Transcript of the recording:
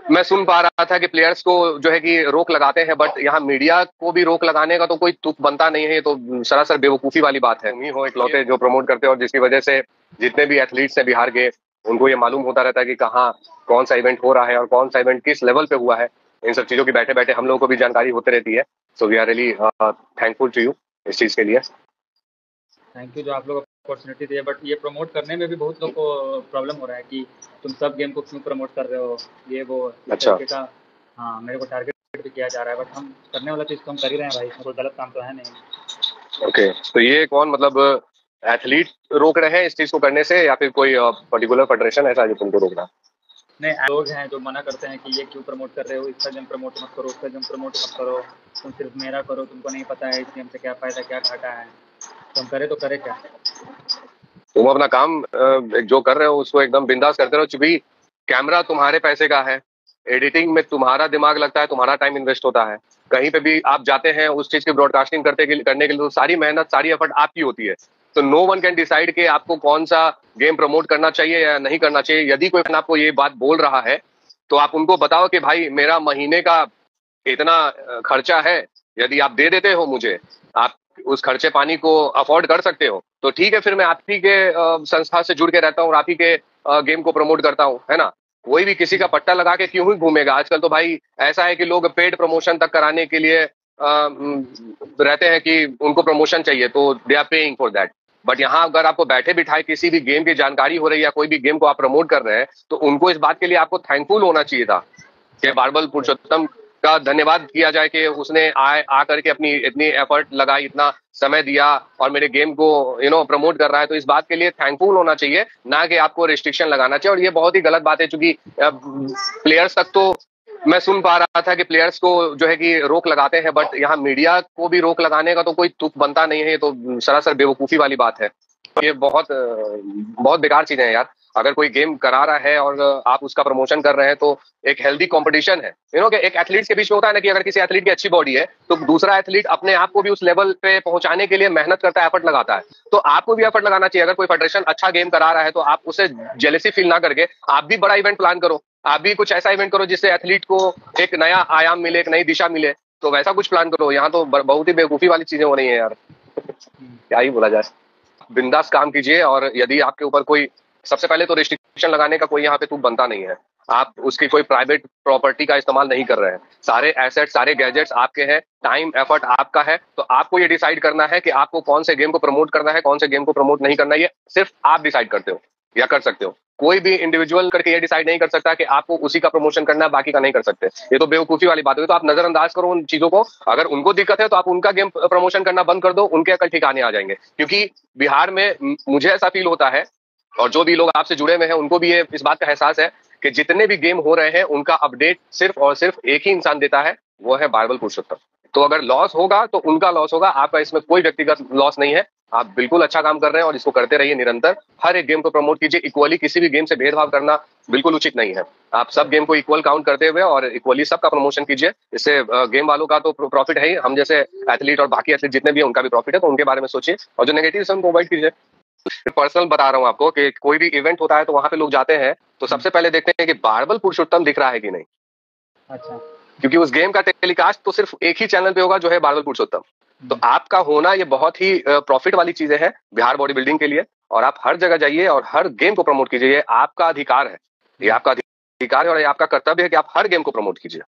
मैं सुन पा रहा था कि प्लेयर्स को जो है कि रोक लगाते हैं, बट यहाँ मीडिया को भी रोक लगाने का तो कोई तुक बनता नहीं है। ये तो सरासर बेवकूफी वाली बात है। तुम ही हो इकलौते जो प्रमोट करते हो, और जिसकी वजह से जितने भी एथलीट्स हैं बिहार के, उनको ये मालूम होता रहता है कि कहाँ कौन सा इवेंट हो रहा है और कौन सा इवेंट किस लेवल पे हुआ है। इन सब चीजों की बैठे बैठे हम लोगों को भी जानकारी होती रहती है। So we are really thankful to you इस चीज के लिए। थैंक यू जो आप लोग अपॉर्चुनिटी दिए, बट ये प्रमोट करने में भी बहुत लोग को प्रॉब्लम हो रहा है कि तुम सब गेम को क्यों प्रमोट कर रहे हो, ये वो इस अच्छा। तरीके का। हाँ, मेरे को टारगेट भी किया जा रहा है, बट हम करने वाला चीज़ तो हम कर ही रहे हैं भाई, इसमें कोई गलत काम तो है नहीं। ओके, तो ये कौन मतलब एथलीट रोक रहे हैं इस चीज को करने से, या फिर कोई पर्टिकुलर फेडरेशन ऐसा है जो तुमको रोक रहा है? नहीं, लोग हैं जो मना करते हैं कि ये क्यों प्रमोट कर रहे हो, इसका गेम प्रमोट मत करो, उसका गेम प्रमोट मत करो, तुम सिर्फ मेरा करो, तुमको नहीं पता है इस गेम से क्या फ़ायदा क्या घाटा है, तो हम करें तो करें क्या। तुम अपना काम जो कर रहे हो उसको एकदम बिंदास करते रहो, क्योंकि कैमरा तुम्हारे पैसे का है, एडिटिंग में तुम्हारा दिमाग लगता है, तुम्हारा टाइम इन्वेस्ट होता है। कहीं पे भी आप जाते हैं उस चीज की ब्रॉडकास्टिंग करने के लिए तो सारी मेहनत सारी एफर्ट आपकी होती है। तो नो वन कैन डिसाइड कि आपको कौन सा गेम प्रमोट करना चाहिए या नहीं करना चाहिए। यदि कोई आपको ये बात बोल रहा है तो आप उनको बताओ कि भाई मेरा महीने का इतना खर्चा है, यदि आप दे देते हो मुझे, आप उस खर्चे पानी को अफोर्ड कर सकते हो, तो ठीक है, फिर मैं आप ही के संस्था से जुड़ के रहता हूँ और आप ही के गेम को प्रमोट करता हूँ, है ना। कोई भी किसी का पट्टा लगा के क्यों ही घूमेगा। आजकल तो भाई ऐसा है कि लोग पेड प्रमोशन तक कराने के लिए रहते हैं कि उनको प्रमोशन चाहिए, तो they are paying for that. But यहाँ अगर आपको बैठे बिठाए किसी भी गेम की जानकारी हो रही है या कोई भी गेम को आप प्रमोट कर रहे हैं, तो उनको इस बात के लिए आपको थैंकफुल होना चाहिए था कि बारबल पुरुषोत्तम का धन्यवाद किया जाए कि उसने आकर के अपनी इतनी एफर्ट लगाई, इतना समय दिया और मेरे गेम को प्रमोट कर रहा है। तो इस बात के लिए थैंकफुल होना चाहिए, ना कि आपको रिस्ट्रिक्शन लगाना चाहिए। और ये बहुत ही गलत बात है, क्योंकि प्लेयर्स तक तो मैं सुन पा रहा था कि प्लेयर्स को जो है कि रोक लगाते हैं, बट यहाँ मीडिया को भी रोक लगाने का तो कोई तुक बनता नहीं है। ये तो सरासर बेवकूफी वाली बात है। ये बहुत बहुत बेकार चीजें हैं यार। अगर कोई गेम करा रहा है और आप उसका प्रमोशन कर रहे हैं, तो एक हेल्दी कंपटीशन है। कि एक एथलीट्स के बीच में होता है ना, कि अगर किसी एथलीट की अच्छी बॉडी है तो दूसरा एथलीट अपने आप को भी उस लेवल पे पहुंचाने के लिए मेहनत करता है, एफर्ट लगाता है। तो आपको भी एफर्ट लगाना चाहिए। अगर कोई फेडरेशन अच्छा गेम करा रहा है तो आप उसे जेलेसी फील ना करके आप भी बड़ा इवेंट प्लान करो, आप भी कुछ ऐसा इवेंट करो जिससे एथलीट को एक नया आयाम मिले, एक नई दिशा मिले। तो वैसा कुछ प्लान करो। यहाँ तो बहुत ही बेवकूफी वाली चीजें हो रही है यार। क्या ही बोला जाए। बिंदास काम कीजिए, और यदि आपके ऊपर कोई, सबसे पहले तो रिस्ट्रिक्शन लगाने का कोई यहाँ पे तुक बनता नहीं है। आप उसकी कोई प्राइवेट प्रॉपर्टी का इस्तेमाल नहीं कर रहे हैं। सारे एसेट सारे गैजेट्स आपके हैं, टाइम एफर्ट आपका है। तो आपको ये डिसाइड करना है कि आपको कौन से गेम को प्रमोट करना है, कौन से गेम को प्रमोट नहीं करना है। ये सिर्फ आप डिसाइड करते हो या कर सकते हो। कोई भी इंडिविजुअल करके ये डिसाइड नहीं कर सकता कि आपको उसी का प्रमोशन करना है, बाकी का नहीं कर सकते। ये तो बेवकूफी वाली बात हुई। तो आप नजरअंदाज करो उन चीजों को। अगर उनको दिक्कत है तो आप उनका गेम प्रमोशन करना बंद कर दो, उनके अकल ठिकाने आ जाएंगे। क्योंकि बिहार में मुझे ऐसा फील होता है, और जो भी लोग आपसे जुड़े हुए हैं उनको भी ये इस बात का एहसास है कि जितने भी गेम हो रहे हैं उनका अपडेट सिर्फ और सिर्फ एक ही इंसान देता है, वो है बारबल पुरुषोत्तम। तो अगर लॉस होगा तो उनका लॉस होगा, आपका इसमें कोई व्यक्तिगत लॉस नहीं है। आप बिल्कुल अच्छा काम कर रहे हैं और इसको करते रहिए निरंतर। हर एक गेम को प्रमोट कीजिए इक्वली। किसी भी गेम से भेदभाव करना बिल्कुल उचित नहीं है। आप सब गेम को इक्वल काउंट करते हुए और इक्वली सबका प्रमोशन कीजिए। इससे गेम वालों का तो प्रॉफिट है ही, हम जैसे एथलीट और बाकी एथलीट जितने भी हैं उनका भी प्रॉफिट है। तो उनके बारे में सोचिए, और जो नेगेटिव है उनको अवॉइड कीजिए। पर्सनल बता रहा हूँ आपको कि कोई भी इवेंट होता है तो वहां पे लोग जाते हैं तो सबसे पहले देखते हैं कि बारबल पुरुषोत्तम दिख रहा है कि नहीं। अच्छा। क्योंकि उस गेम का टेलीकास्ट तो सिर्फ एक ही चैनल पे होगा, जो है बारबल पुरुषोत्तम। तो आपका होना ये बहुत ही प्रॉफिट वाली चीजें है बिहार बॉडी बिल्डिंग के लिए। और आप हर जगह जाइए और हर गेम को प्रमोट कीजिए। ये आपका अधिकार है, ये आपका अधिकार है और ये आपका कर्तव्य है कि आप हर गेम को प्रमोट कीजिए।